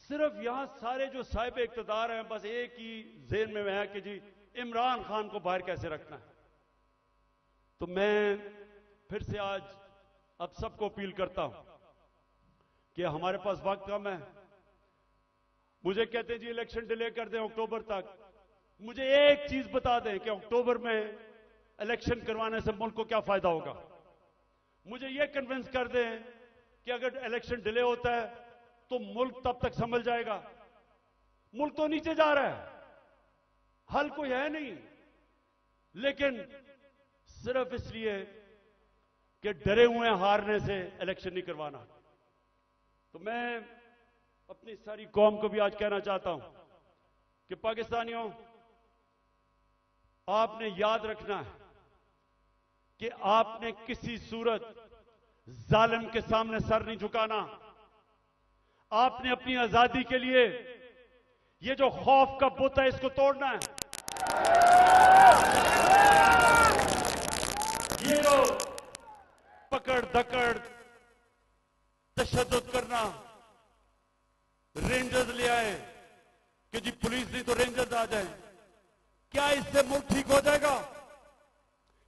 सिर्फ यहां सारे जो साहिब इख्तिदार हैं बस एक ही ज़हन में है कि जी इमरान खान को बाहर कैसे रखना है। तो मैं फिर से आज अब सबको अपील करता हूं कि हमारे पास वक्त कम है। मुझे कहते हैं जी इलेक्शन डिले कर दें अक्टूबर तक। मुझे एक चीज बता दें कि अक्टूबर में इलेक्शन करवाने से मुल्क को क्या फायदा होगा। मुझे यह कन्विंस कर दें कि अगर इलेक्शन डिले होता है तो मुल्क तब तक संभल जाएगा। मुल्क तो नीचे जा रहा है, हल कोई है नहीं, लेकिन सिर्फ इसलिए कि डरे हुए हारने से इलेक्शन नहीं करवाना। तो मैं अपनी सारी कौम को भी आज कहना चाहता हूं कि पाकिस्तानियों, आपने याद रखना है कि आपने किसी सूरत जालिम के सामने सर नहीं झुकाना। आपने अपनी आजादी के लिए ये जो खौफ का बुत है इसको तोड़ना है। ये जो पकड़ धकड़ तशद्दुद करना, रेंजर्स ले आए कि जी पुलिस नहीं तो रेंजर्स आ जाए, क्या इससे मुल्क ठीक हो जाएगा?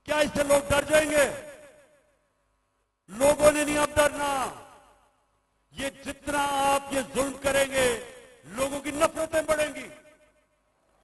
क्या इससे लोग डर जाएंगे?